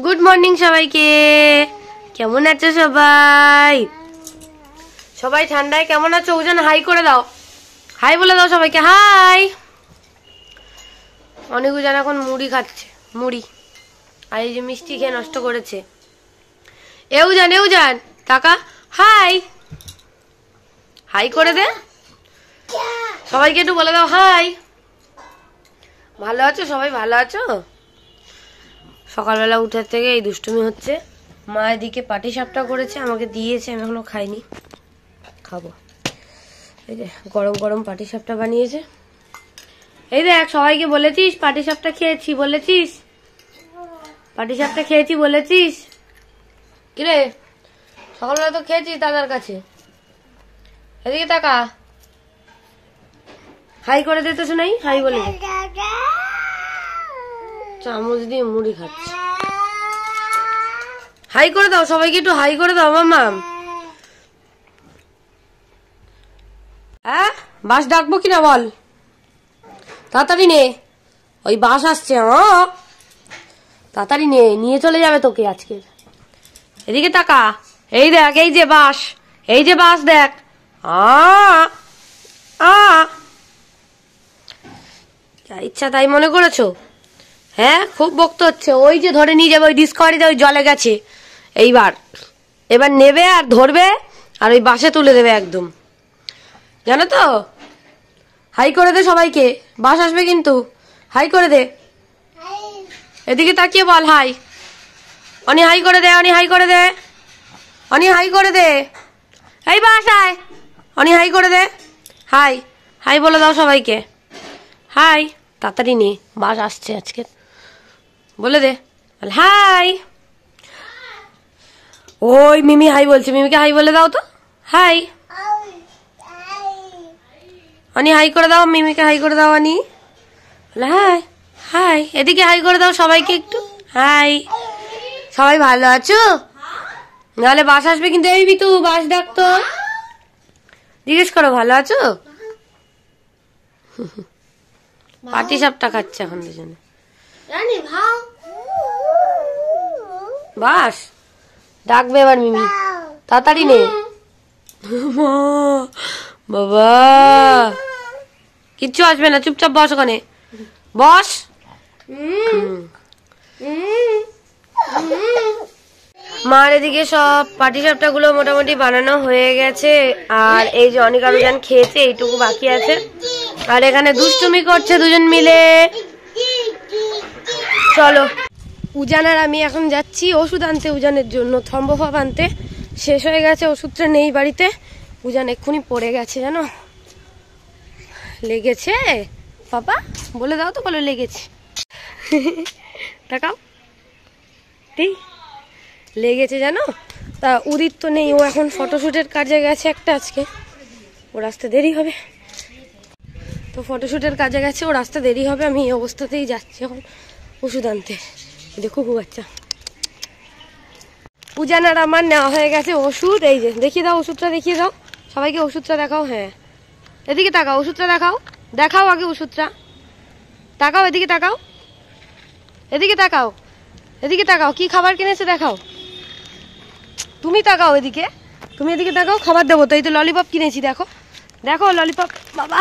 Good morning সবাইকে। কেমন আছো সবাই? সবাই ঠান্ডায় কেমন আছো? ওজন হাই করে দাও, হাই বলে দাও সবাইকে, হাই। অনেক উজান এখন মুড়ি খাচ্ছে, মুড়ি। আর এই যে মিষ্টি খেয়ে নষ্ট করেছে। এউজান এউজান টাকা, হাই হাই করে দে সবাইকে, একটু বলে দাও হাই। ভালো আছো সবাই? ভালো আছো? সকালবেলা উঠার থেকে এই দুষ্টুমি হচ্ছে। মা এদিকে পাটি সাপটা করেছে, আমাকে দিয়েছে, আমি এখনো খাইনি, খাবো। এই যে গরম গরম পাটি সাপটা বানিয়েছে। এই দেখ, সবাইকে বলেছিস পাটি সাপটা খেয়েছি, বলেছিস পাটি সাপটা খেয়েছি বলেছিস? কিরে সকালবেলা তো খেয়েছিস দাদার কাছে। এদিকে তাকা, হাই করে দিতে শোনাই, হাই বলে দে। চামচ দিয়ে মুড়ি খাচ্ছে, হাই করে দাও সবাইকে, একটু হাই করে দাও মাম্মাম। হ্যাঁ, বাস ডাকবো কিনা বল, তাড়াতাড়ি নে, ওই বাস আসছে। তাড়াতাড়ি নে, নিয়ে চলে যাবে তোকে আজকে। এদিকে তাকা, এই দেখ, এই যে বাস, এই যে বাস দেখ। ইচ্ছা তাই মনে করেছো? হ্যাঁ, খুব বকতে হচ্ছে। ওই যে ধরে নিয়ে যাবে, ওই ডিসকভারিতে ওই জলে গেছে। এবার নেবে আর ধরবে আর ওই বাসে তুলে দেবে একদম, জানো তো? হাই করে দে সবাইকে, বাস আসবে কিন্তু, হাই করে দে। এদিকে তাকিয়ে বল হাই। অনি হাই করে দে, অনি হাই করে দে, অনি হাই করে দে। এই বাস আয়, অনি হাই করে দে, হাই হাই বলে দাও সবাইকে, হাই। তাড়াতাড়ি নে, বাস আসছে আজকে, বলে দে হাই। ওই মিমি হাই বলছে, মিমিকে হাই বলে দাও তো, হাই। অনি হাই করে দাও, মিমিকে হাই করে দাও, অনি হাই হাই। এদিকে হাই করে দাও সবাইকে একটু, হাই। সবাই ভালো আছো? নাহলে বাস আসবে কিন্তু। এই বিতু, বাস ডাকতো, জিজ্ঞেস করো ভালো আছো? পাটি সাপটা খাচ্ছে এখন দুজনে। বাস ডাকবে এবার মিমি, তাড়াতাড়ি নে। বাবা কিচ্ছু আসবে না, চুপচাপ বস ওখানে, বস। মার এদিকে সব পাটি সাপটা গুলো মোটামুটি বানানো হয়ে গেছে। আর এই যে অনেক আরো যান খেয়েছে, এইটুকু বাকি আছে। আর এখানে দুষ্টুমি করছে দুজন মিলে। চলো, উজান আর আমি এখন যাচ্ছি ওষুধ আনতে, উজানের জন্য থম্বভাব আনতে। শেষ হয়ে গেছে, ওষুধটা নেই বাড়িতে। উজান এক্ষুনি পড়ে গেছে, জানো, লেগেছে। পাপা বলে দাও তো, বলে লেগেছে। তাকাও, ঠিক লেগেছে জানো। তা উদিত তো নেই, ও এখন ফটোশুটের কাজে গেছে একটা আজকে, ওর আসতে দেরি হবে। তো ফটোশুটের কাজে গেছে, ওর আসতে দেরি হবে। আমি এই অবস্থাতেই যাচ্ছি এখন ওষুধ আনতে। দেখো খুব বাচ্চা উজান আর আমার নেওয়া হয়ে গেছে ওষুধ। এই যে দেখিয়ে দাও ওষুধটা, দেখিয়ে দাও সবাইকে, ওষুধটা দেখাও। হ্যাঁ, এদিকে তাকাও, ওষুধটা দেখাও, দেখাও আগে ওষুধটা, তাকাও, এদিকে তাকাও, এদিকে তাকাও, এদিকে তাকাও, কি খাবার কিনেছে দেখাও। তুমি তাকাও এদিকে, তুমি এদিকে তাকাও, খাবার দেবো তো। এই তো ললিপপ কিনেছি, দেখো দেখো ললিপপ, বাবা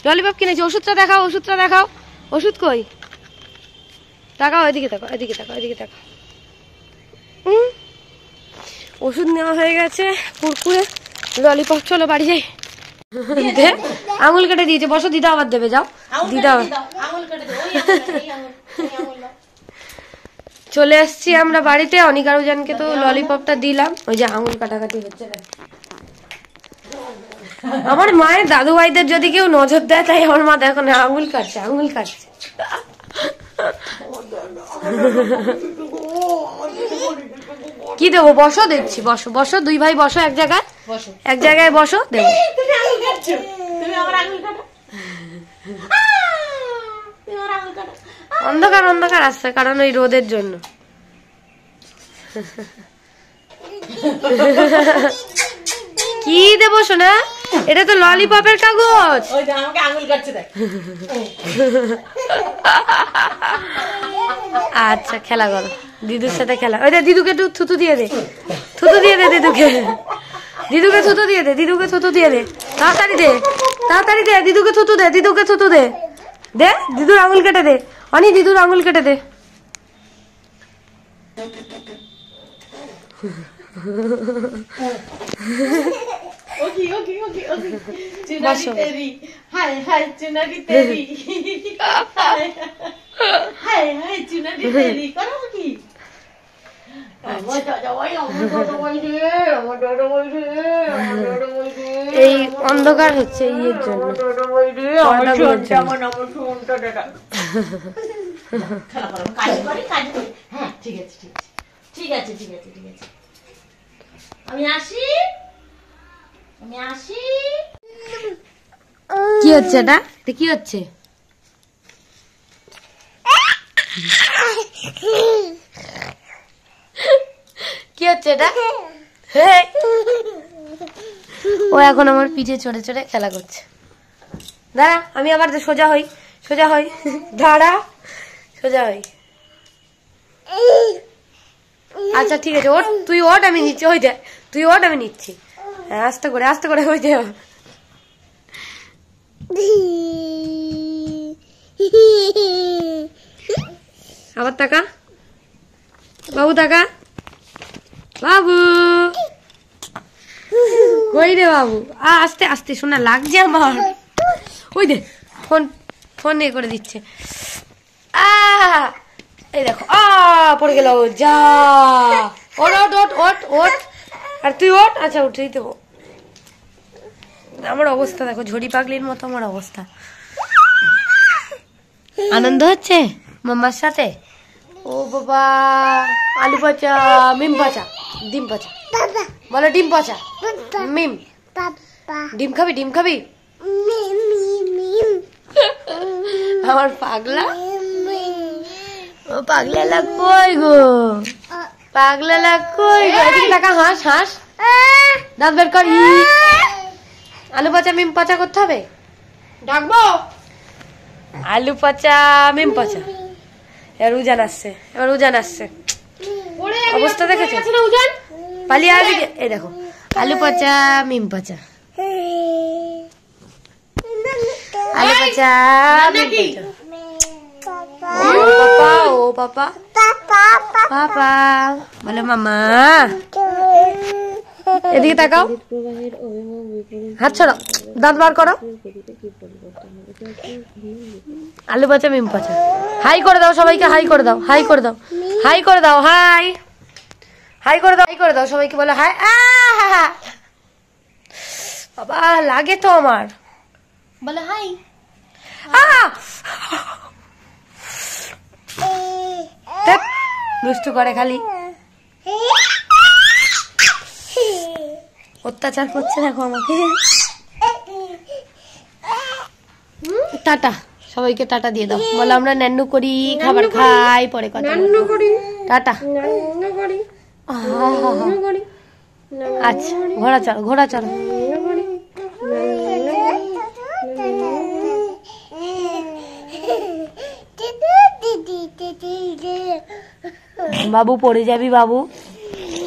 ললিপপ কিনেছি। ওষুধটা দেখাও, ওষুধটা দেখাও, ওষুধ কই, তাকাও, এদিকে তাকাও, এদিকে তাকাও, এদিকে তাকাও। ওষুধ নেওয়া হয়ে গেছে, কুরকুরে ললিপপ। চলো বাড়ি যাই। আঙুল কেটে দিয়েছে, বসো, দিদা আবার দেবে, যাও দিদা। চলে এসছি আমরা বাড়িতে। অনিকারুজানকে তো ললিপপটা দিলাম, ওই যে আঙুল কাটাকাটি হচ্ছে। আমার মায়ের দাদু ভাইদের যদি কেউ নজর দেয়, তাই আমার মা দেখো না আঙুল কাটছে, আঙুল কাটছে। কি দেবো, বসো, দেখছি, বসো বসো, দুই ভাই বসো এক জায়গায়, এক জায়গায় বসো, দেবো। অন্ধকার অন্ধকার আসছে, কারণ ওই রোদের জন্য। কি দেবো শোনা, এটা তো ললিপপের কাগজ। আচ্ছা খেলা করো। দিদুর সাথে খেলা। ওই দে দিদুকে একটু থুতু দিয়ে দে, থুতু দিয়ে দে দিদুকে, দিদুকে থুতু দিয়ে দে, দিদুকে থুতু দিয়ে দে, তাড়াতাড়ি দে, তাড়াতাড়ি দে, দিদুকে থুতু দে, দিদুকে থুতু দে, দে দিদুর আঙুল কেটে দে, অনি দিদুর আঙুল কেটে দে। चुनरी तेरी हाय हाय चुनरी तेरी हाय हाय चुनरी तेरी करो की এই অন্ধকার হচ্ছে ইয়ের জন্য, ঠিক আছে ঠিক আছে ঠিক আছে, আমি আসি, আমি আসি। কি হচ্ছে এটা? এটা কি হচ্ছে? কি হচ্ছে এটা? ও এখন আমার পিঠে চড়ে চড়ে খেলা করছে। দাঁড়া আমি আবার সোজা হই, সোজা হই, দাঁড়া সোজা হই। আচ্ছা ঠিক আছে, ওঠ তুই, ওঠ আমি নিচ্ছি, ওই দে তুই ওঠ আমি নিচ্ছি। হ্যাঁ আস্তে করে ওই দে। আবার তাকা বাবু, তাকা বাবু, কই রে বাবু? আস্তে আস্তে শোনা লাগছে আমার। ওই দে ফোন, ফোন এ করে দিচ্ছে। এই দেখো পড়ে গেল, যা ওঠ ওঠ ওঠ ওঠ ওঠ, আর তুই ওঠ। আচ্ছা উঠেই দেবো। আমার অবস্থা দেখো, ঝড়ি পাগলির মতো আমার অবস্থা। আনন্দ হচ্ছে মাম্মার সাথে। ও বাবা, আলু পচা, মিম পচা, ডিম পচা, বলো ডিম পচা, মিম, ডিম খাবি, ডিম খাবি আমার পাগলা। ও পাগলা লাগ কই গো, পাগলা লাগ কই গো? এদিকে টাকা, হাঁস হাঁস, দাঁত বের কর। আলু পচা মিম পচা করতে হবে, ডাকবো আলু পচা মিম পচা। এবার উজান আসছে, এবার উজান আসছে, অবস্থা দেখেছো? পালিয়ে আসবি। এই দেখো আলু পচা মিম পচা, আলু পচা মিম পচা। ও পাপা, পাপা বলে মামা। এদিকে তাকাও, হাত ছড়ো, দাঁত বার করো। আলু পচা মিম পচা। হাই করে দাও সবাইকে, হাই করে দাও, হাই করে দাও, হাই করে দাও, হাই হাই করে দাও, হাই করে দাও সবাইকে, বলো হাই। বাবা লাগে তো আমার, বলে হাই। দুষ্টু করে খালি, অত্যাচার করছে দেখো আমাকে। টাটা সবাইকে, টাটা দিয়ে দাও, বলো আমরা ন্যান্নু করি, খাবার খাই, পরে কথা করি, টাটা। আচ্ছা ঘোড়া চড়ো, ঘোড়া চড়ো। বাবু পড়ে যাবি, বাবু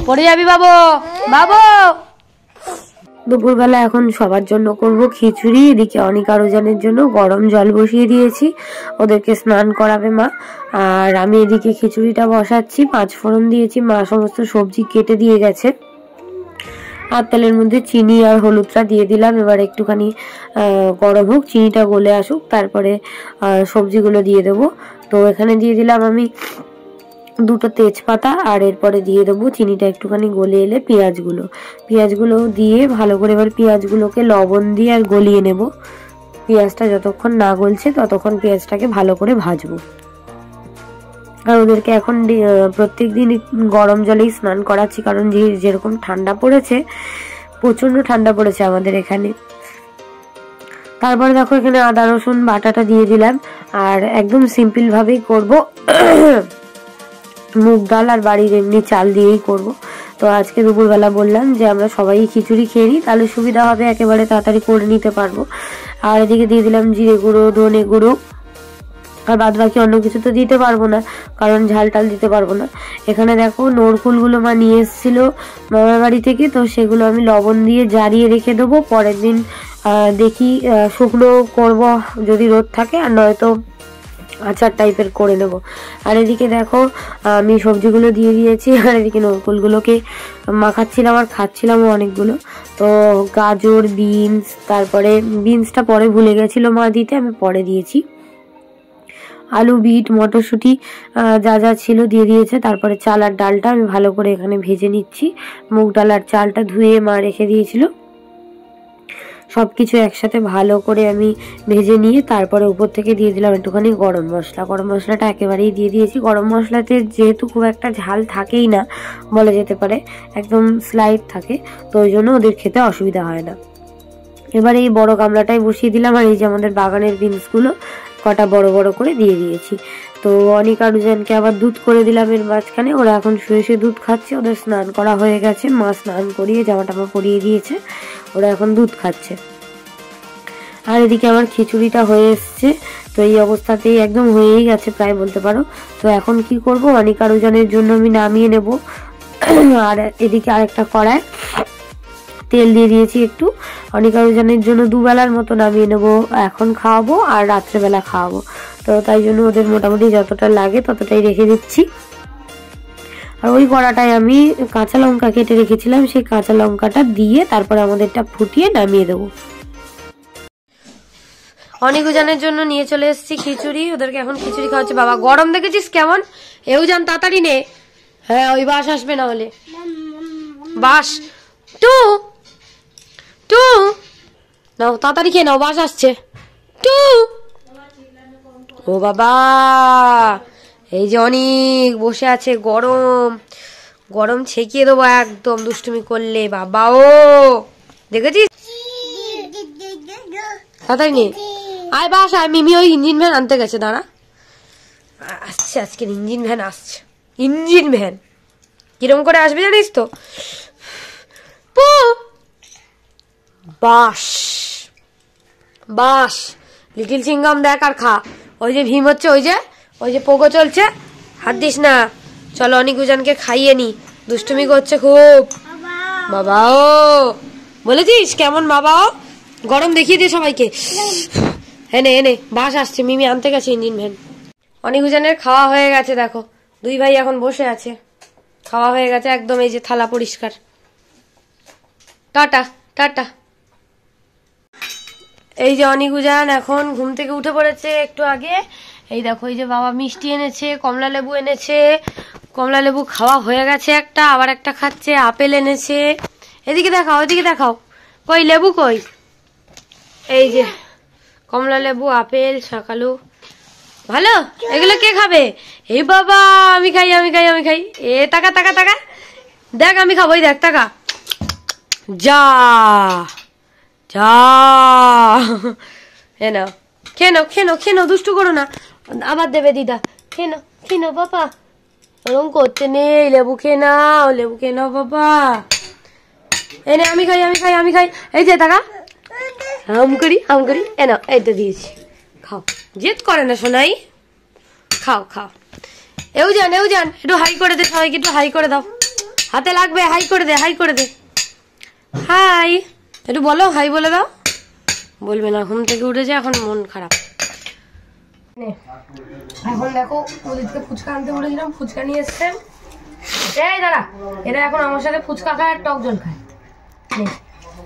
পড়ে যাবি, বাবু বাবু। দুপুরবেলা এখন সবার জন্য করব খিচুড়ি। এদিকে অনিকা রোজানের জন্য গরম জল বসিয়ে দিয়েছি, ওদেরকে স্নান করাবে মা। আর আমি এদিকে খিচুড়িটা বসাচ্ছি, 5 ফোড়ন দিয়েছি, মা সমস্ত সবজি কেটে দিয়ে গেছে। আর তেলের মধ্যে চিনি আর হলুদটা দিয়ে দিলাম। এবার একটুখানি গরম হোক, চিনিটা গলে আসুক, তারপরে সবজিগুলো দিয়ে দেবো। তো এখানে দিয়ে দিলাম আমি 2টো তেজপাতা, আর এরপরে দিয়ে দেবো চিনিটা একটুখানি গলে এলে পেঁয়াজগুলো দিয়ে ভালো করে এবার পেঁয়াজগুলোকে লবণ দিয়ে আর গলিয়ে নেব। পেঁয়াজটা যতক্ষণ না গলছে ততক্ষণ পেঁয়াজটাকে ভালো করে ভাজবো। আর ওদেরকে এখন প্রত্যেকদিন গরম জলেই স্নান করাচ্ছি, কারণ যেরকম ঠান্ডা পড়েছে, প্রচন্ড ঠান্ডা পড়েছে আমাদের এখানে। তারপরে দেখো এখানে আদা রসুন বাটাটা দিয়ে দিলাম, আর একদম সিম্পল ভাবেই করব, মুগ ডাল আর বাড়ির এমনি চাল দিয়েই করব। তো আজকে দুপুরবেলা বললাম যে আমরা সবাই খিচুড়ি খেয়ে নিই, তাহলে সুবিধা হবে, একেবারে তাড়াতাড়ি করে নিতে পারবো। আর এদিকে দিয়ে দিলাম জিরে গুঁড়ো, ধনে গুঁড়ো, আর বাদ বাকি অন্য কিছু তো দিতে পারবো না, কারণ ঝাল টাল দিতে পারবো না। এখানে দেখো নরকুলগুলো মা নিয়ে এসেছিল মামার বাড়ি থেকে, তো সেগুলো আমি লবণ দিয়ে জারিয়ে রেখে দেবো। পরের দিন দেখি শুকনো করব যদি রোদ থাকে, আর নয়তো আচার টাইপের করে নেব। আর এদিকে দেখো আমি সবজিগুলো দিয়ে দিয়েছি, আর এদিকে নরকুলগুলোকে মাখাচ্ছিলাম আর খাচ্ছিলামও অনেকগুলো। তো গাজর, বিনস, তারপরে বিনসটা পরে ভুলে গেছিলো মা দিতে, আমি পরে দিয়েছি। আলু, বিট, মটরশুঁটি যা যা ছিল দিয়ে দিয়েছে। তারপরে চাল আর ডালটা আমি ভালো করে এখানে ভেজে নিচ্ছি। মুগ ডাল আর চালটা ধুয়ে মা রেখে দিয়েছিল। সবকিছু একসাথে ভালো করে আমি ভেজে নিয়ে তারপরে উপর থেকে দিয়ে দিলাম একটুখানি গরম মশলা। গরম মশলাটা একেবারেই দিয়ে দিয়েছি। গরম মশলাতে যেহেতু খুব একটা ঝাল থাকেই না বলা যেতে পারে, একদম স্লাইট থাকে, তো ওই জন্য ওদের খেতে অসুবিধা হয় না। এবার এই বড় গামলাটাই বসিয়ে দিলাম, আর এই যে আমাদের বাগানের বিনসগুলো কটা বড় বড় করে দিয়ে দিয়েছি। তো অনিকা রুজানকে আবার দুধ করে দিলাম এর মাঝখানে। ওরা এখন শুয়ে শুয়ে দুধ খাচ্ছে। ওদের স্নান করা হয়ে গেছে, মা স্নান করিয়ে জামা টামা পরিয়ে দিয়েছে, ওরা এখন দুধ খাচ্ছে। আর এদিকে আমার খিচুড়িটা হয়ে এসছে, তো এই অবস্থাতেই একদম হয়েই গেছে প্রায় বলতে পারো। তো এখন কি করব, অনিকা রুজানের জন্য আমি নামিয়ে নেব। আর এদিকে আরেকটা কড়ায় তেল দিয়ে দিয়েছি একটু। অনিকা রুজানের জন্য দুবেলার মতো নামিয়ে নেব, এখন খাওয়াবো আর রাত্রেবেলা খাওয়াবো। তো তাই জন্য ওদের মোটামুটি যতটা লাগে ততটাই রেখে দিচ্ছি। আর ওই কড়াটায় আমি কাঁচা লঙ্কা কেটে রেখেছিলাম, সেই কাঁচা লঙ্কাটা দিয়ে তারপরে আমাদেরটা ফুটিয়ে নামিয়ে দেবো। অনিকুজানের জন্য নিয়ে চলে এসেছি খিচুড়ি, ওদেরকে এখন খিচুড়ি খাওয়াচ্ছে। বাবা গরম দেখেছিস কেমন, এও যান তাড়াতাড়ি নে। হ্যাঁ ওই বাস আসবে না হলে, বাস টু টু নাও তাড়াতাড়ি খেয়ে নাও, বাস আসছে টু। ও বাবা এই যে অনেক বসে আছে, গরম গরম ছেঁকিয়ে দেবো একদম দুষ্টুমি করলে। বাবা ও দেখেছিস, তাড়াতাড়ি নে আয় বাস আয়। মিমি ওই ইঞ্জিন ভ্যান আনতে গেছে, দাঁড়া আসছে, আজকের ইঞ্জিন ভ্যান আসছে। ইঞ্জিন ভ্যান কিরম করে আসবে জানিস তো, বাস বাস লিটিল চিংগাম দেখ আর খা। ওই যে ভীম হচ্ছে, ওই যে পোগো চলছে, হাত দিস না। চলো অনিকুজানকে খাইয়ে নি, দুষ্টুমি করছে খুব। বাবা ও বলেছিস কেমন বাবা ও, গরম দেখিয়ে দিয়ে সবাইকে। এনে এনে বাস আসছে, মিমি আনতে গেছে ইঞ্জিন ভ্যান। অনিকুজানের খাওয়া হয়ে গেছে, দেখো দুই ভাই এখন বসে আছে, খাওয়া হয়ে গেছে একদম। এই যে থালা পরিষ্কার, টাটা টাটা। এই যে অনিকুজান এখন ঘুম থেকে উঠে পড়েছে একটু আগে। এই দেখো এই যে বাবা মিষ্টি এনেছে, কমলা লেবু এনেছে, কমলা লেবু খাওয়া হয়ে গেছে একটা, আবার একটা খাচ্ছে। আপেল এনেছে, এদিকে দেখাও এদিকে দেখাও, কই লেবু কই, এই যে কমলা লেবু, আপেল, শাকালু। ভালো, এগুলো কে খাবে? এই বাবা আমি খাই আমি খাই আমি খাই। এ টাকা টাকা টাকা দেখ আমি খাবো, দেখ টাকা যা যা। এ নাও খেয়ে নাও খেয়ে নাও খেয়ে নাও, দুষ্টু করো না, আবার দেবে দিদা। খেয়ে নাও খেয়ে নাও বাবা, ওরকম করতে নেই, লেবু খেয়ে নাও লেবু খেয়ে নাও বাবা। এনে আমি খাই আমি খাই আমি খাই। এই যে টাকা হাম করি এ নাও, এই তো দিয়েছি, খাও। জেদ করে না সোনাই, খাও খাও। এও যান একটু হাই করে দে সবাইকে, একটু হাই করে দাও, হাতে লাগবে, হাই করে দে হাই করে দে। হাই একটু বলো, হাই বলে দাও। বলবে না, ঘুম থেকে উঠেছে এখন মন খারাপ। এখন দেখো ওদেরকে ফুচকা আনতে বলেছিলাম, ফুচকা নিয়ে এসছে। এই দাঁড়া, এরা এখন আমার সাথে ফুচকা খায় আর টক জল খায়।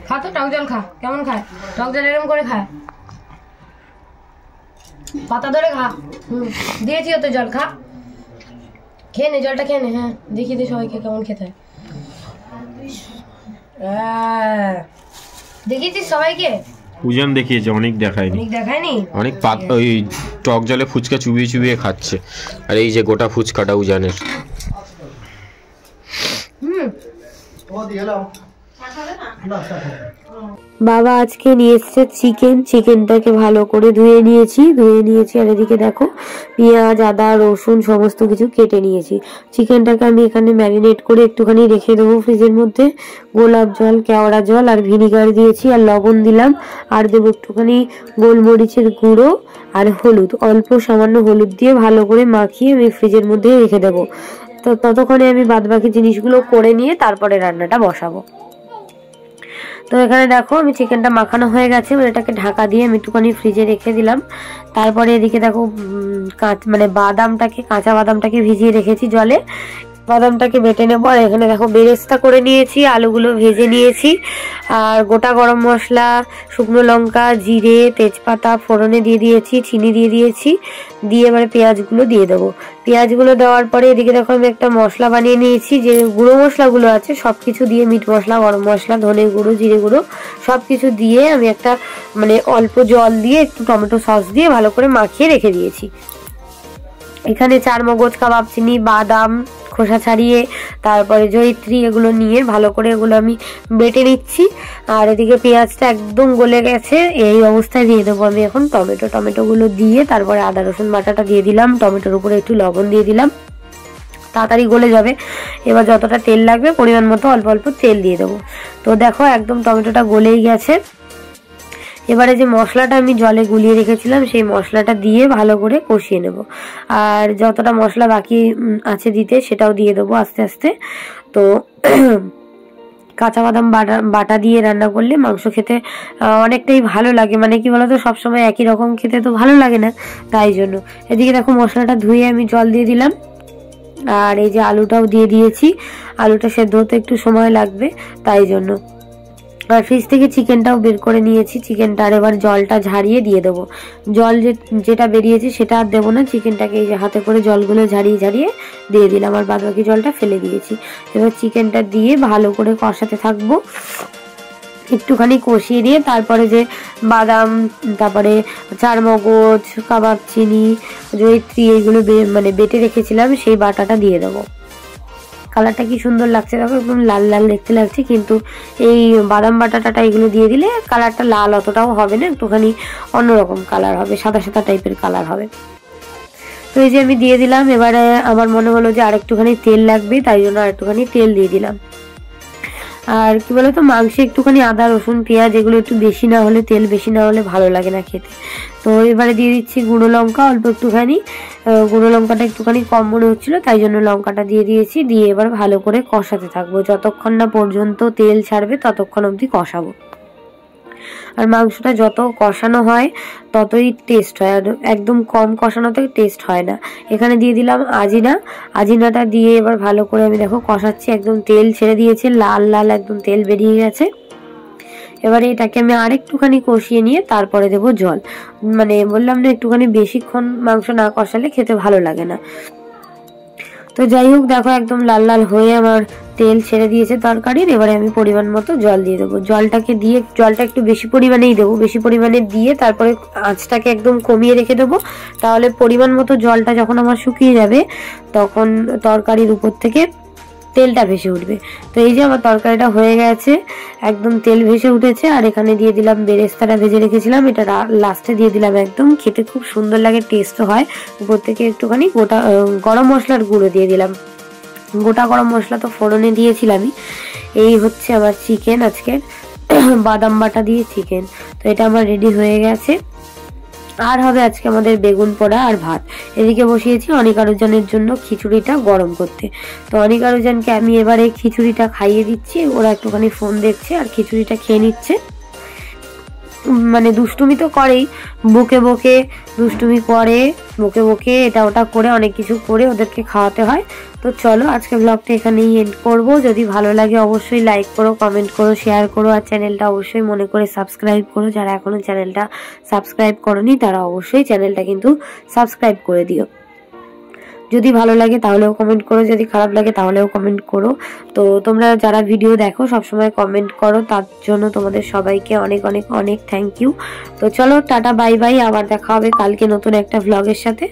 খা তো টক জল খা, কেমন খায় টক জল, এরকম করে খায়, পাতা ধরে খা। দিয়েছি তো জল, খা খেয়ে নে, জলটা খেয়ে নে। হ্যাঁ দেখিয়ে দে সবাইকে কেমন খেতে হয়। দেখিয়েছিস সবাইকে? উজান দেখিয়েছে, অনেক দেখায়নি। দেখায়নি, অনেক ওই টক জলে ফুচকা চুবিয়ে চুবিয়ে খাচ্ছে। আর এই যে গোটা ফুচকাটা উজানের। বাবা আজকে নিয়ে এসছে চিকেনটাকে ভালো করে ধুয়ে নিয়েছি আর এদিকে দেখো পেঁয়াজ আদা রসুন সমস্ত কিছু কেটে নিয়েছি। চিকেনটাকে আমি এখানে ম্যারিনেট করে একটুখানি রেখে দেবো ফ্রিজের মধ্যে। গোলাপ জল, কেওড়া জল আর ভিনিগার দিয়েছি, আর লবণ দিলাম, আর দেবো একটুখানি গোলমরিচের গুঁড়ো আর হলুদ, অল্প সামান্য হলুদ দিয়ে ভালো করে মাখিয়ে আমি ফ্রিজের মধ্যে রেখে দেবো। তো ততক্ষণে আমি বাদবাকি জিনিসগুলো করে নিয়ে তারপরে রান্নাটা বসাবো। তো এখানে দেখো আমি চিকেনটা মাখানো হয়ে গেছে, এটাকে ঢাকা দিয়ে আমি একটুখানি ফ্রিজে রেখে দিলাম। তারপরে এদিকে দেখো কাঁচা বাদামটাকে ভিজিয়ে রেখেছি জলে, বাদামটাকে বেটে নেবো। আর এখানে দেখো বেরেস্তা করে নিয়েছি, আলুগুলো ভেজে নিয়েছি, আর গোটা গরম মশলা, শুকনো লঙ্কা, জিরে, তেজপাতা ফোড়নে দিয়ে দিয়েছি, চিনি দিয়ে দিয়েছি, দিয়ে এবারে পেঁয়াজগুলো দিয়ে দেবো। পেঁয়াজগুলো দেওয়ার পরে এদিকে দেখো আমি একটা মশলা বানিয়ে নিয়েছি, যে গুঁড়ো মশলাগুলো আছে সবকিছু দিয়ে, মিট মশলা, গরম মশলা, ধনে গুঁড়ো, জিরে গুঁড়ো সবকিছু দিয়ে আমি একটা অল্প জল দিয়ে একটু টমেটো সস দিয়ে ভালো করে মাখিয়ে রেখে দিয়েছি। এখানে চারমগজ, কাবাব চিনি, বাদাম খোসা ছাড়িয়ে, তারপরে জয়িত্রী, এগুলো নিয়ে ভালো করে এগুলো আমি বেটে নিচ্ছি। আর এদিকে পেঁয়াজটা একদম গলে গেছে, এই অবস্থায় দিয়ে দেবো আমি এখন টমেটোগুলো দিয়ে, তারপরে আদা রসুন বাটাটা দিয়ে দিলাম, টমেটোর উপরে একটু লবণ দিয়ে দিলাম, তাড়াতাড়ি গলে যাবে। এবার যতটা তেল লাগবে পরিমাণ মতো অল্প অল্প তেল দিয়ে দেবো। তো দেখো একদম টমেটোটা গলেই গেছে। এবারে যে মশলাটা আমি জলে গুলিয়ে রেখেছিলাম সেই মশলাটা দিয়ে ভালো করে কষিয়ে নেব, আর যতটা মশলা বাকি আছে দিতে সেটাও দিয়ে দেবো আস্তে আস্তে। তো কাঁচা বাদাম বাটা দিয়ে রান্না করলে মাংস খেতে অনেকটাই ভালো লাগে, মানে কি বলতো সবসময় একই রকম খেতে তো ভালো লাগে না, তাই জন্য। এদিকে দেখো মশলাটা ধুয়ে আমি জল দিয়ে দিলাম, আর এই যে আলুটাও দিয়ে দিয়েছি, আলুটা সেদ্ধ হতে একটু সময় লাগবে তাই জন্য। আর ফ্রিজ থেকে চিকেনটাও বের করে নিয়েছি, চিকেনটার এবার জলটা ঝারিয়ে দিয়ে দেবো। জল যেটা বেরিয়েছে সেটা আর দেবো না, চিকেনটাকে এই যে হাতে করে জলগুলো ঝারিয়ে দিয়ে দিলাম, আর বাদবাকি জলটা ফেলে দিয়েছি। এবার চিকেনটা দিয়ে ভালো করে কষাতে থাকবো, একটুখানি কষিয়ে দিয়ে তারপরে যে বাদাম, তারপরে চারমগজ, কাবাব চিনি, জয়িত্রী এগুলো বেটে রেখেছিলাম সেই বাটাটা দিয়ে দেবো। কালারটা কি সুন্দর লাগছে দেখো, একদম লাল লাল দেখতে লাগছে, কিন্তু এই বাদাম বাটাটা এগুলো দিয়ে দিলে কালারটা লাল অতটাও হবে না, একটুখানি অন্যরকম কালার হবে, সাদা সাদা টাইপের কালার হবে। তো এই যে আমি দিয়ে দিলাম, এবারে আমার মনে হলো যে আরেকটুখানি তেল লাগবে, তাই জন্য আরেকটুখানি তেল দিয়ে দিলাম। আর কি বলতো মাংসে একটুখানি আদা রসুন পেঁয়াজ এগুলো একটু বেশি না হলে, তেল বেশি না হলে ভালো লাগে না খেতে। তো এবারে দিয়ে দিচ্ছি গুঁড়ো লঙ্কা অল্প একটুখানি, গুঁড়ো লঙ্কাটা একটুখানি কম মনে হচ্ছিল তাই জন্য লঙ্কাটা দিয়ে দিয়েছি, দিয়ে এবার ভালো করে কষাতে থাকবো, যতক্ষণ না পর্যন্ত তেল ছাড়বে ততক্ষণ অবধি কষাবো। আর মাংসটা যত কষানো হয় ততই টেস্ট হয়, আর একদম কম কষানোতে টেস্ট হয় না। এখানে দিয়ে দিলাম আজিনাটা দিয়ে এবার ভালো করে আমি দেখো কষাচ্ছি, একদম তেল ছেড়ে দিয়েছে, লাল লাল একদম তেল বেরিয়ে গেছে। এবারে এটাকে আমি আরেকটুখানি কষিয়ে নিয়ে তারপরে দেবো জল, বললাম না একটুখানি বেশিক্ষণ মাংস না কষালে খেতে ভালো লাগে না। তো যাই হোক দেখো একদম লাল লাল হয়ে আমার তেল ছেড়ে দিয়েছে তরকারির। এবারে আমি পরিমাণ মতো জল দিয়ে দেবো, জলটা একটু বেশি পরিমাণেই দেবো, বেশি পরিমাণে দিয়ে তারপরে আঁচটাকে একদম কমিয়ে রেখে দেবো, তাহলে পরিমাণ মতো জলটা যখন আমার শুকিয়ে যাবে তখন তরকারির উপর থেকে তেলটা ভেসে উঠবে। তো এই যে আমার তরকারিটা হয়ে গেছে, একদম তেল ভেসে উঠেছে। আর এখানে দিয়ে দিলাম বেরেস্তাটা ভেজে রেখেছিলাম, এটা লাস্টে দিয়ে দিলাম, একদম খেতে খুব সুন্দর লাগে, টেস্ট হয়। উপর থেকে একটুখানি গোটা গরম মশলার গুঁড়ো দিয়ে দিলাম, গোটা গরম মশলা তো ফোড়নে দিয়েছিলামই। এই হচ্ছে আমার চিকেন আজকের, বাদাম বাটা দিয়ে চিকেন। তো এটা আমার রেডি হয়ে গেছে। আর হবে আজকে আমাদের বেগুন পোড়া আর ভাত। এদিকে বসিয়েছি অনিক আরুজানের জন্য খিচুড়িটা গরম করতে। তো অনিক আরুজানকে আমি এবারে খিচুড়িটা খাইয়ে দিচ্ছি, ওরা একটুখানি ফোন দেখছে আর খিচুড়িটা খেয়ে নিচ্ছে। দুষ্টুমি তো করেই, বকে বকে দুষ্টুমি করে, বকে বকে এটা ওটা করে অনেক কিছু করে ওদেরকে খাওয়াতে হয়। তো চলো আজকে ব্লগটা এখানেই এন্ড করবো। যদি ভালো লাগে অবশ্যই লাইক করো, কমেন্ট করো, শেয়ার করো, আর চ্যানেলটা অবশ্যই মনে করে সাবস্ক্রাইব করো। যারা এখনো চ্যানেলটা সাবস্ক্রাইব করোনি তারা অবশ্যই চ্যানেলটা কিন্তু সাবস্ক্রাইব করে দিও। যদি ভালো লাগে তাহলেও কমেন্ট করো, যদি খারাপ লাগে তাহলেও কমেন্ট করো। তো তোমরা যারা ভিডিও দেখো সবসময় কমেন্ট করো, তার জন্য তোমাদের সবাইকে অনেক অনেক অনেক থ্যাংক ইউ। তো চলো টাটা বাই বাই, আবার দেখা হবে কালকে নতুন একটা ভ্লগের সাথে।